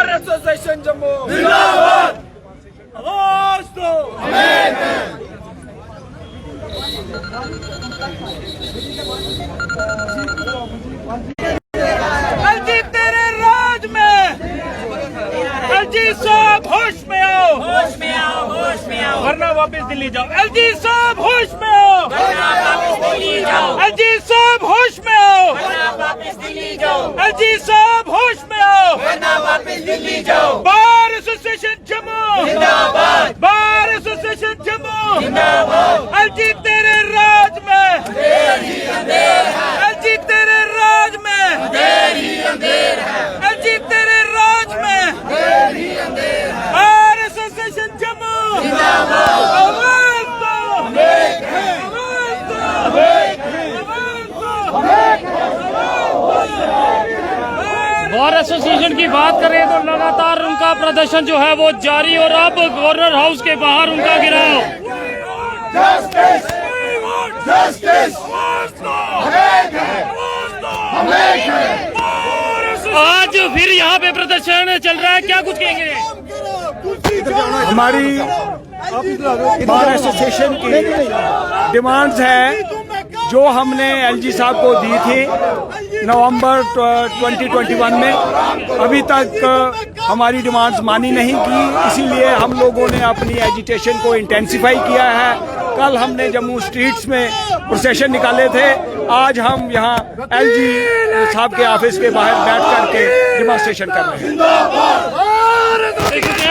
Association Jammu जिंदाबाद, आवाज दो हमें है। एलजी तेरे राज में, एलजी साहब होश में आओ, होश में आओ, होश में आओ, वरना वापस दिल्ली जाओ। एलजी साहब होश में आओ, वरना वापस दिल्ली जाओ। एलजी साहब होश में आओ, वरना वापस दिल्ली जाओ। एलजी साहब होश में आओ, वरना वापस दिल्ली जाओ। बार एसोसिएशन जम्मू जिंदाबाद, बार एसोसिएशन जम्मू जिंदाबाद। एलजी तेरे राज में अंधेर ही अंधेर है, एलजी तेरे राज में अंधेर ही अंधेर है, एलजी तेरे राज में अंधेर ही अंधेर है। बार एसोसिएशन जम्मू जिंदाबाद, आवाज दो हमें है, आवाज दो हमें है, आवाज दो हमें है। बार एसोसिएशन की बात करें तो लगातार उनका प्रदर्शन जो है वो जारी, और अब गवर्नर हाउस के बाहर उनका गिराव। जस्टिस जस्टिस आज फिर यहाँ पे प्रदर्शन चल रहा है, क्या कुछ कहेंगे? हमारी बार एसोसिएशन की डिमांड्स हैं जो हमने एलजी साहब को दी थी नवंबर 2021 में, अभी तक हमारी डिमांड्स मानी नहीं की, इसीलिए हम लोगों ने अपनी एजिटेशन को इंटेंसिफाई किया है। कल हमने जम्मू स्ट्रीट्स में प्रोसेशन निकाले थे, आज हम यहाँ एलजी साहब के ऑफिस के बाहर बैठ करके डेमोन्स्ट्रेशन कर रहे हैं।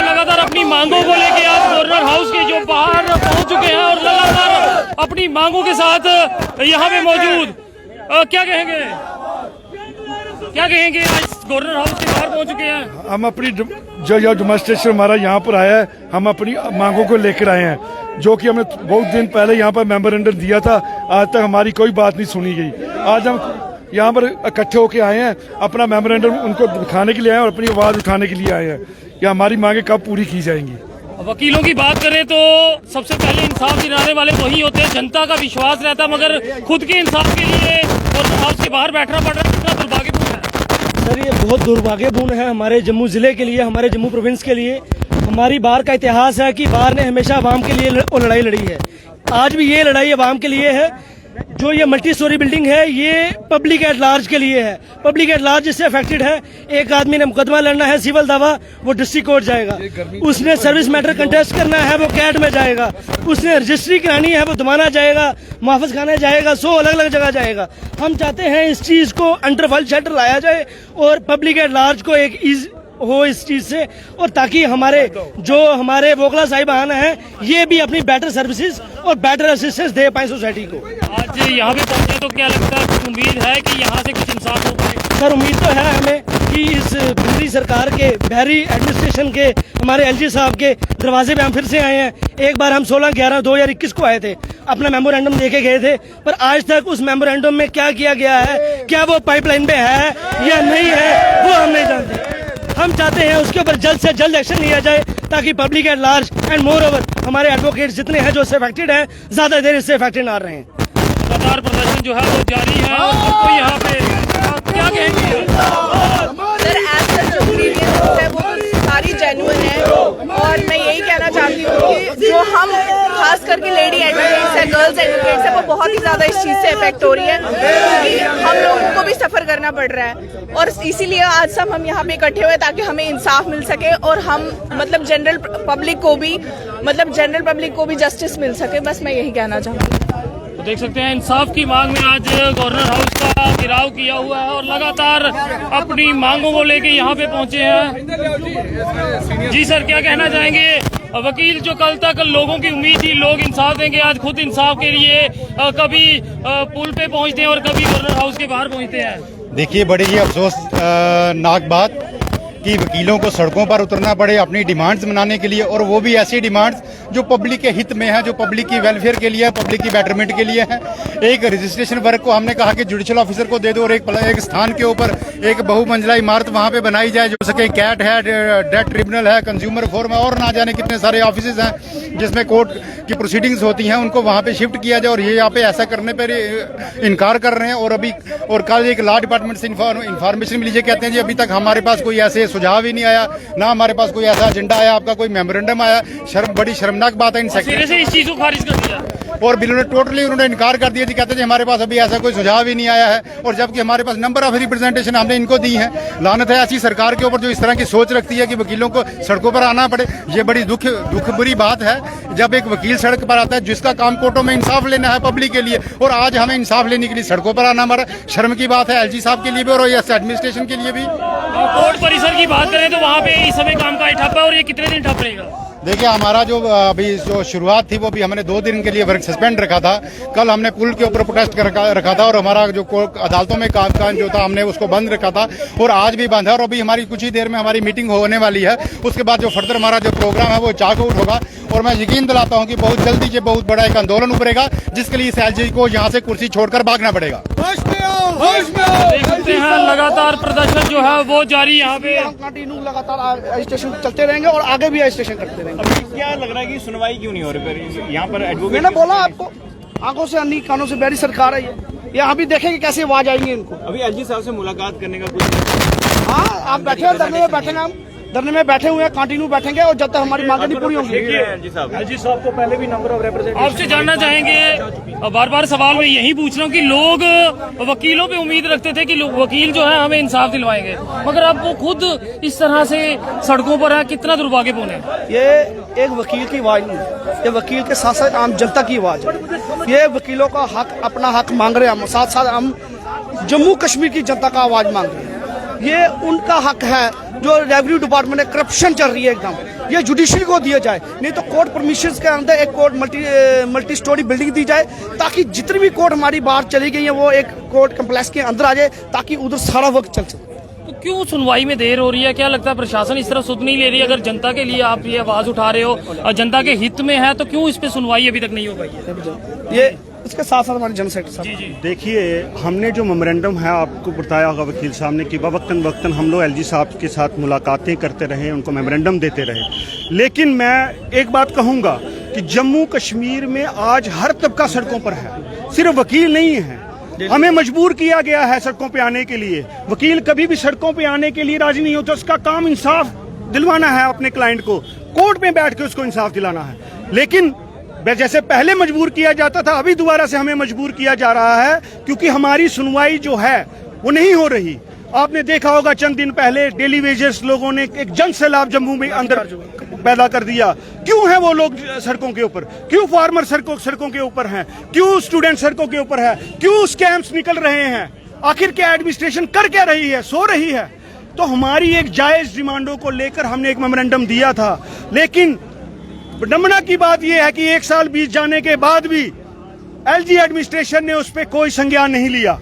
लगातार अपनी मांगों को लेके आज गवर्नर हाउस के जो बाहर पहुंच चुके हैं और लगातार अपनी मांगों के साथ यहाँ पे मौजूद, क्या कहेंगे, क्या कहेंगे? आज गवर्नर हाउस के बाहर पहुंच चुके हैं। हम अपनी जो डेमोन्स्ट्रेशन हमारा यहाँ पर आया है, हम अपनी मांगों को लेकर आए हैं, जो कि हमने बहुत दिन पहले यहाँ पर मेमोरेंडम दिया था, आज तक हमारी कोई बात नहीं सुनी गई। आज हम यहाँ पर इकट्ठे होकर आए हैं, अपना मेमोरेंडम उनको दिखाने के लिए आए हैं और अपनी आवाज उठाने के लिए आए हैं कि हमारी मांगे कब पूरी की जाएंगी। वकीलों की बात करें तो सबसे पहले इंसाफ दिलाने वाले वही होते हैं, जनता का विश्वास रहता है, मगर खुद के इंसाफ के लिए गवर्नर हाउस के बाहर बैठना पड़ रहा है। कितना दुर्भाग्यपूर्ण है सर, ये बहुत दुर्भाग्यपूर्ण है हमारे जम्मू जिले के लिए, हमारे जम्मू प्रोविंस के लिए। हमारी बार का इतिहास है कि बार ने हमेशा आवाम के लिए लड़ाई लड़ी है, आज भी ये लड़ाई आवाम के लिए है। जो ये मल्टी स्टोरी बिल्डिंग है ये पब्लिक एट लार्ज के लिए है, पब्लिक एट लार्ज इससे अफेक्टेड है। एक आदमी ने मुकदमा लड़ना है सिविल दावा, वो डिस्ट्रिक्ट कोर्ट जाएगा। उसने सर्विस मैटर कंटेस्ट करना है, वो कैट में जाएगा। उसने रजिस्ट्री करानी है, वो दुमाना जाएगा, मुआवज खाने जाएगा, 100 अलग अलग जगह जाएगा। हम चाहते हैं इस चीज को अंडर वन शेल्टर लाया जाए और पब्लिक एट लार्ज को एक हो इस चीज से, और ताकि हमारे वोकला साहिबान हैं ये भी अपनी बेटर सर्विसेज और बेटर असिस्टेंस दे पाए सोसाइटी को। आज यहाँ पे पहुंचे तो क्या लगता है, कुछ उम्मीद है कि यहाँ से कुछ इंसाफ हो पाए? सर, उम्मीद तो है हमें कि इस दिल्ली सरकार के बहरी एडमिनिस्ट्रेशन के हमारे एलजी साहब के दरवाजे पे हम फिर से आए हैं। एक बार हम 16/11/2021 को आए थे, अपना मेमोरेंडम देके गए थे, पर आज तक उस मेमोरेंडम में क्या किया गया है, क्या वो पाइपलाइन पे है या नहीं है, वो हम नहीं जानते। हम चाहते हैं उसके ऊपर जल्द से जल्द एक्शन लिया जाए ताकि public at large and more over हमारे एडवोकेट जितने हैं जो इससे अफेक्टेड हैं ज्यादा देर इससे अफेक्टेड ना रहे हैं। लगातार प्रदर्शन जो है वो जारी है और सबको यहाँ पे क्या कहेंगे? सर, एज जो ग्रीवियंस है वो सारी जेन्युइन है, और मैं यही कहना चाहती हूँ कि जो हम खास करके लेडी एडवोकेट्स है, गर्ल्स एडवोकेट्स है, वो बहुत ही ज्यादा इस चीज से इफेक्ट हो रही है, क्योंकि हम लोगों को भी सफर करना पड़ रहा है। और इसीलिए आज सब हम यहाँ पे इकट्ठे हुए ताकि हमें इंसाफ मिल सके और हम जनरल पब्लिक को भी जस्टिस मिल सके। बस मैं यही कहना चाहूँगी। तो देख सकते हैं इंसाफ की मांग में आज गवर्नर हाउस का घेराव किया हुआ है और लगातार अपनी मांगों को लेके यहाँ पे पहुंचे हैं। जी सर, क्या कहना चाहेंगे? वकील जो कल तक लोगों की उम्मीद थी लोग इंसाफ देंगे, आज खुद इंसाफ के लिए कभी पुल पे पहुंचते हैं और कभी गवर्नर हाउस के बाहर पहुंचते हैं। देखिए, बड़ी ही अफसोसनाक बात कि वकीलों को सड़कों पर उतरना पड़े अपनी डिमांड्स मनाने के लिए, और वो भी ऐसी डिमांड्स जो पब्लिक के हित में है, जो पब्लिक की वेलफेयर के लिए है, पब्लिक की बेटरमेंट के लिए है। एक रजिस्ट्रेशन वर्क को हमने कहा कि जुडिशियल ऑफिसर को दे दो और एक स्थान के ऊपर एक बहुमंजिला इमारत वहाँ पे बनाई जाए, जो सके कैट है, डेट ट्रिब्यूनल है, कंज्यूमर फोरम है और ना जाने कितने सारे ऑफिसेज हैं जिसमें कोर्ट की प्रोसीडिंग्स होती हैं, उनको वहाँ पे शिफ्ट किया जाए। और ये यहाँ पे ऐसा करने पर इनकार कर रहे हैं। और कल एक लॉ डिपार्टमेंट से इन्फॉर्मेशन मिली, कहते हैं जी अभी तक हमारे पास कोई ऐसे सुझाव ही नहीं आया, ना हमारे पास कोई ऐसा एजेंडा आया, आपका कोई मेमोरेंडम आया। बड़ी शर्मनाक बात है इन सेक्टर से इस चीज को खारिज कर दिया और बिल टोटली उन्होंने इनकार कर दिया जी, कहते हैं हमारे पास अभी ऐसा कोई सुझाव ही नहीं आया है। और जबकि हमारे पास नंबर ऑफ रिप्रेजेंटेशन हमने इनको दी है। लानत है ऐसी सरकार के ऊपर जो इस तरह की सोच रखती है कि वकीलों को सड़कों पर आना पड़े। ये बड़ी दुख बुरी बात है जब एक वकील सड़क पर आता है जिसका काम कोर्टों में इंसाफ लेना है पब्लिक के लिए, और आज हमें इंसाफ लेने के लिए सड़कों पर आना हमारा शर्म की बात है एलजी साहब के लिए भी और एडमिनिस्ट्रेशन के लिए भी। कोर्ट परिसर की बात करें तो वहाँ पे इस समय काम का ठप है और ये कितने दिन ठप रहेगा? देखिए हमारा जो अभी जो शुरुआत थी वो भी हमने 2 दिन के लिए वर्क सस्पेंड रखा था। कल हमने पुल के ऊपर प्रोटेस्ट रखा था और हमारा जो अदालतों में काम जो था हमने उसको बंद रखा था और आज भी बंद है। और अभी हमारी कुछ ही देर में हमारी मीटिंग होने वाली है, उसके बाद जो फर्दर हमारा जो प्रोग्राम है वो चाक आउट होगा। और मैं यकीन दिलाता हूँ कि बहुत जल्दी ये बहुत बड़ा एक आंदोलन उभरेगा जिसके लिए इस एलजी को यहाँ से कुर्सी छोड़कर भागना पड़ेगा। देख सकते हैं लगातार प्रदर्शन जो है वो जारी यहाँ पे कंटिन्यू लगातार स्टेशन चलते रहेंगे और आगे भी स्टेशन करते रहेंगे। क्या लग रहा है कि सुनवाई क्यों नहीं हो रही फिर यहाँ पर एडवोकेट? मैंने बोला आपको, आंखों से अन्नी कानों से बहरी सरकार है ये। यहाँ भी देखेंगे कैसे आवाज आएंगे इनको। अभी एलजी साहब से मुलाकात करने का कुछ? हाँ, आप बैठे हैं धरने में, बैठेंगे हम धरने में बैठे हुए हैं, कंटिन्यू बैठेंगे और जब तक हमारी मांगे नहीं पूरी होंगी। एलजी साहब को पहले भी नंबर ऑफ रिप्रेजेंटेटिव आपसे जानना चाहेंगे, बार बार सवाल मैं यही पूछ रहा हूँ कि लोग वकीलों पे उम्मीद रखते थे कि वकील जो है हमें इंसाफ दिलवाएंगे, मगर अब वो खुद इस तरह से सड़कों पर है, कितना दुर्भाग्यपूर्ण है। ये एक वकील की आवाज नहीं, ये वकील के साथ साथ आम जनता की आवाज है। ये वकीलों का हक, अपना हक मांग रहे हैं हम, साथ साथ हम जम्मू कश्मीर की जनता का आवाज मांग रहे हैं। ये उनका हक है जो रेवेन्यू डिपार्टमेंट में करप्शन चल रही है एकदम, ये जुडिशरी को दिया जाए, नहीं तो कोर्ट परमिशंस के अंदर एक कोर्ट मल्टी स्टोरी बिल्डिंग दी जाए ताकि जितनी भी कोर्ट हमारी बाहर चली गई है वो एक कोर्ट कम्प्लेक्स के अंदर आ जाए ताकि उधर सारा वक्त चल सके। तो क्यों सुनवाई में देर हो रही है? क्या लगता है प्रशासन इस तरह सुध नहीं ले रही? अगर जनता के लिए आप ये आवाज उठा रहे हो और जनता के हित में है तो क्यों इस पे सुनवाई अभी तक नहीं हो पाई है? ये इसके साथ साथ हमारे जन सेक्टर साहब, देखिए हमने जो मेमोरेंडम है आपको बताया होगा वकील साहब ने कि वक्तन हम लोग एलजी साहब के साथ मुलाकातें करते रहे, उनको मेमोरेंडम देते रहे। लेकिन मैं एक बात कहूँगा कि जम्मू कश्मीर में आज हर तबका सड़कों पर है, सिर्फ वकील नहीं है। हमें मजबूर किया गया है सड़कों पे आने के लिए। वकील कभी भी सड़कों पे आने के लिए राजी नहीं होता, उसका काम इंसाफ दिलवाना है अपने क्लाइंट को, कोर्ट में बैठ के उसको इंसाफ दिलाना है। लेकिन जैसे पहले मजबूर किया जाता था, अभी दोबारा से हमें मजबूर किया जा रहा है क्योंकि हमारी सुनवाई जो है वो नहीं हो रही। आपने देखा होगा चंद दिन पहले डेली वेजेस लोगों ने एक जन सैलाब जम्मू में अंदर पैदा कर दिया। क्यों है वो लोग सड़कों के ऊपर? क्यों फार्मर सड़कों के ऊपर हैं? क्यों स्टूडेंट सड़कों के ऊपर है? क्यों स्कैम्स निकल रहे हैं? आखिर क्या एडमिनिस्ट्रेशन कर क्या रही है? सो रही है? तो हमारी एक जायज डिमांडों को लेकर हमने एक मेमोरेंडम दिया था, लेकिन विडंबना की बात यह है कि 1 साल बीत जाने के बाद भी एलजी एडमिनिस्ट्रेशन ने उस पर कोई संज्ञान नहीं लिया।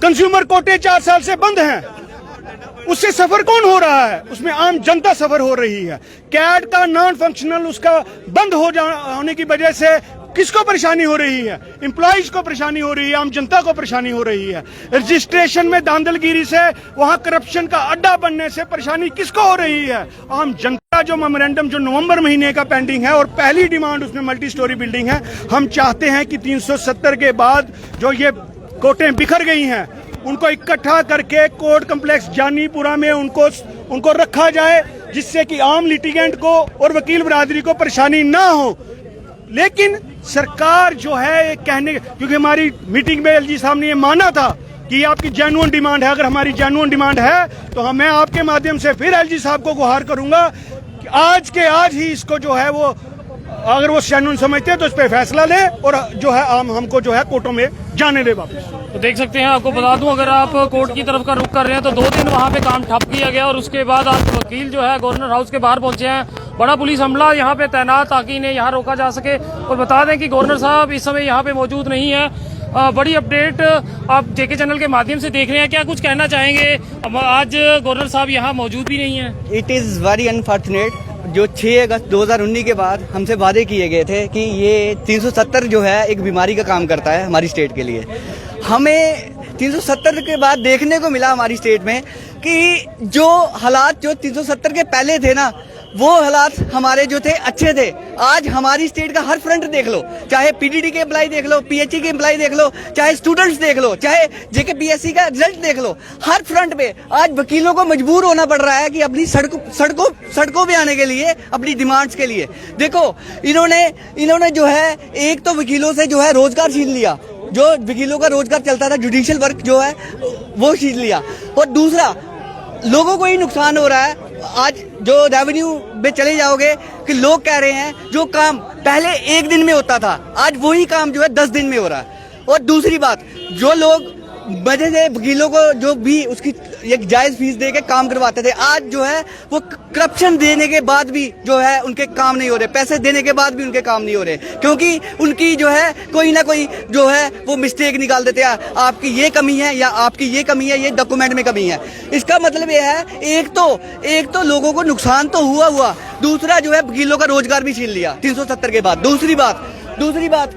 कंज्यूमर कोर्टें 4 साल से बंद हैं, उससे सफर कौन हो रहा है? उसमें आम जनता सफर हो रही है। कैट का नॉन फंक्शनल उसका बंद होने की वजह से किसको परेशानी हो रही है? एम्प्लॉइज को परेशानी हो रही है, आम जनता को परेशानी हो रही है। रजिस्ट्रेशन में धांधलगिरी से, वहां करप्शन का अड्डा बनने से परेशानी किसको हो रही है? आम जनता। जो मेमोरेंडम जो नवंबर महीने का पेंडिंग है और पहली डिमांड उसमें मल्टी स्टोरी बिल्डिंग है, हम चाहते हैं कि 370 के बाद जो ये कोर्टें बिखर गई हैं उनको इकट्ठा करके कोर्ट कम्प्लेक्स जानीपुरा में उनको रखा जाए, जिससे कि आम लिटिगेंट को और वकील बरादरी को परेशानी ना हो। लेकिन सरकार जो है कहने, क्योंकि हमारी मीटिंग में एलजी साहब ने ये माना था कि आपकी जेन्युइन डिमांड है, अगर हमारी जेन्युइन डिमांड है तो मैं आपके माध्यम से फिर एलजी साहब को गुहार करूंगा कि आज के आज ही इसको जो है वो, अगर वो जेन्युइन समझते हैं तो इस पे फैसला ले और जो है हमको जो है कोर्टों में जाने दे वापस। तो देख सकते हैं, आपको बता दूं अगर आप कोर्ट की तरफ का रुख कर रहे हैं तो 2 दिन वहां पे काम ठप किया गया और उसके बाद आज वकील जो है गवर्नर हाउस के बाहर पहुंचे हैं। बड़ा पुलिस हमला यहाँ पे तैनात ताकि इन्हें यहाँ रोका जा सके। और बता दें कि गवर्नर साहब इस समय यहाँ पे मौजूद नहीं है। बड़ी अपडेट आप जेके चैनल के माध्यम से देख रहे हैं, क्या कुछ कहना चाहेंगे? अब आज गवर्नर साहब यहाँ मौजूद भी नहीं है। इट इज़ वेरी अनफॉर्चुनेट जो 6 अगस्त 2019 के बाद हमसे वादे किए गए थे कि ये 370 जो है एक बीमारी का काम करता है हमारी स्टेट के लिए। हमें 370 के बाद देखने को मिला हमारी स्टेट में कि जो हालात जो 370 के पहले थे ना, वो हालात हमारे जो थे अच्छे थे। आज हमारी स्टेट का हर फ्रंट देख लो, चाहे पीडीडी के एम्प्लॉय देख लो, पीएचई के एम्प्लॉय देख लो, चाहे स्टूडेंट्स देख लो, चाहे जेकेपीएससी का रिजल्ट देख लो, हर फ्रंट पे आज वकीलों को मजबूर होना पड़ रहा है कि अपनी सड़कों पे आने के लिए, अपनी डिमांड्स के लिए। देखो इन्होंने जो है एक तो वकीलों से जो है रोजगार छीन लिया, जो वकीलों का रोजगार चलता था, जुडिशियल वर्क जो है वो छीन लिया, और दूसरा लोगों को ही नुकसान हो रहा है। आज जो रेवेन्यू में चले जाओगे कि लोग कह रहे हैं जो काम पहले 1 दिन में होता था, आज वही काम जो है 10 दिन में हो रहा है। और दूसरी बात, जो लोग मजे से वकीलों को जो भी उसकी एक जायज फीस दे के काम करवाते थे, आज जो है वो करप्शन देने के बाद भी जो है उनके काम नहीं हो रहे, पैसे देने के बाद भी उनके काम नहीं हो रहे, क्योंकि उनकी जो है कोई ना कोई जो है वो मिस्टेक निकाल देते हैं, आपकी ये कमी है या आपकी ये कमी है, ये डॉक्यूमेंट में कमी है। इसका मतलब ये है एक तो लोगों को नुकसान तो हुआ, दूसरा जो है वकीलों का रोजगार भी छीन लिया 370 के बाद। दूसरी बात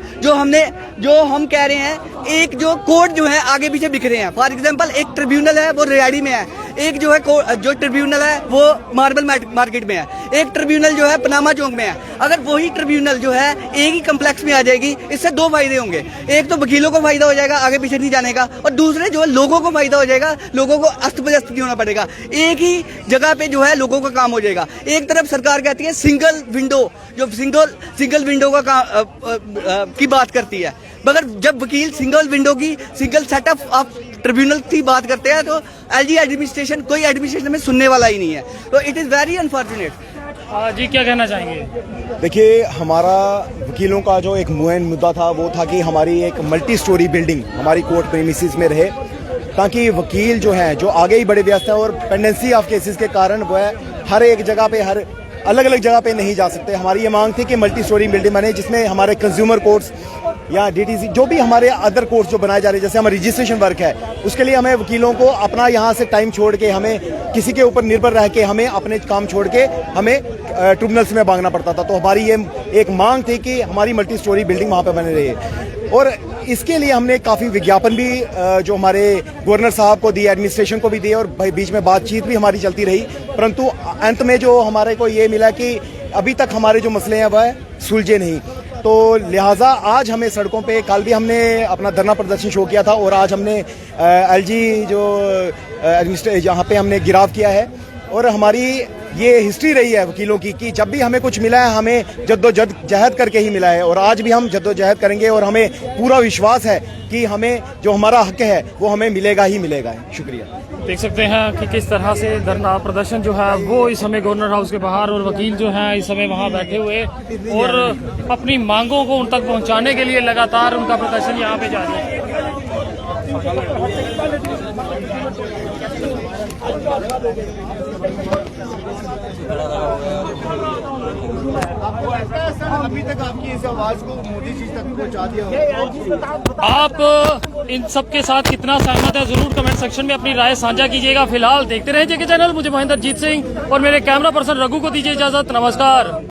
जो हम कह रहे हैं, एक जो कोर्ट जो है आगे पीछे बिखरे हैं। फॉर एग्जांपल एक ट्रिब्यूनल है वो रेवाड़ी में है, एक जो है जो ट्रिब्यूनल है वो मार्बल मार्केट में है, एक ट्रिब्यूनल जो है पनामा चौक में है। अगर वही ट्रिब्यूनल जो है एक ही कम्प्लेक्स में आ जाएगी, इससे 2 फायदे होंगे। एक तो वकीलों को फायदा हो जाएगा आगे पीछे नहीं जाने का, और दूसरे जो है लोगों को फायदा हो जाएगा, लोगों को अस्त व्यस्त नहीं होना पड़ेगा, एक ही जगह पे जो है लोगों का काम हो जाएगा। एक तरफ सरकार कहती है सिंगल विंडो, जो सिंगल विंडो की बात करती है, मगर जब वकील सिंगल विंडो की, सिंगल सेटअप ऑफ ट्रिब्यूनल की बात करते हैं तो एलजी एडमिनिस्ट्रेशन कोई एडमिनिस्ट्रेशन में सुनने वाला ही नहीं है। तो इट इज़ वेरी अनफॉर्चुनेट। जी क्या कहना चाहेंगे? देखिए, हमारा वकीलों का जो एक मुहिम मुद्दा था वो था कि हमारी एक मल्टी स्टोरी बिल्डिंग हमारी कोर्ट प्रीमिसेस में रहे, ताकि वकील जो हैं जो आगे ही बड़े व्यस्त हैं और पेंडेंसी ऑफ केसेस के कारण वह हर एक जगह पे हर अलग अलग जगह पे नहीं जा सकते। हमारी ये मांग थी कि मल्टी स्टोरी बिल्डिंग बने, जिसमें हमारे कंज्यूमर कोर्ट्स या डीटीसी जो भी हमारे अदर कोर्स जो बनाए जा रहे हैं, जैसे हमारा रजिस्ट्रेशन वर्क है, उसके लिए हमें वकीलों को अपना यहाँ से टाइम छोड़ के, हमें किसी के ऊपर निर्भर रह के, हमें अपने काम छोड़ के हमें ट्रिब्यूनल्स में भागना पड़ता था। तो हमारी ये एक मांग थी कि हमारी मल्टी स्टोरी बिल्डिंग वहाँ पे बने रही, और इसके लिए हमने काफ़ी विज्ञापन भी जो हमारे गवर्नर साहब को दिए, एडमिनिस्ट्रेशन को भी दिए, और बीच में बातचीत भी हमारी चलती रही, परंतु अंत में जो हमारे को ये मिला कि अभी तक हमारे जो मसले हैं वह सुलझे नहीं। तो लिहाजा आज हमें सड़कों पे, कल भी हमने अपना धरना प्रदर्शन शो किया था, और आज हमने एलजी जो एडमिनिस्ट्रेशन यहाँ पे हमने गिराव किया है। और हमारी ये हिस्ट्री रही है वकीलों की कि जब भी हमें कुछ मिला है हमें जद्दोजहद करके ही मिला है, और आज भी हम जद्दोजहद करेंगे, और हमें पूरा विश्वास है कि हमें जो हमारा हक है वो हमें मिलेगा ही मिलेगा। शुक्रिया। देख सकते हैं कि किस तरह से धरना प्रदर्शन जो है वो इस समय गवर्नर हाउस के बाहर, और वकील जो हैं इस समय वहां बैठे हुए और अपनी मांगों को उन तक पहुंचाने के लिए लगातार उनका प्रदर्शन यहाँ पे जारी है। अभी तक आपकी इस आवाज को मोदी जी तक पहुंचा दिया। आप इन सब के साथ कितना सहमत है, जरूर कमेंट सेक्शन में अपनी राय साझा कीजिएगा। फिलहाल देखते रहे जेके चैनल। मुझे महेंद्र जीत सिंह और मेरे कैमरा पर्सन रघु को दीजिए इजाजत। नमस्कार।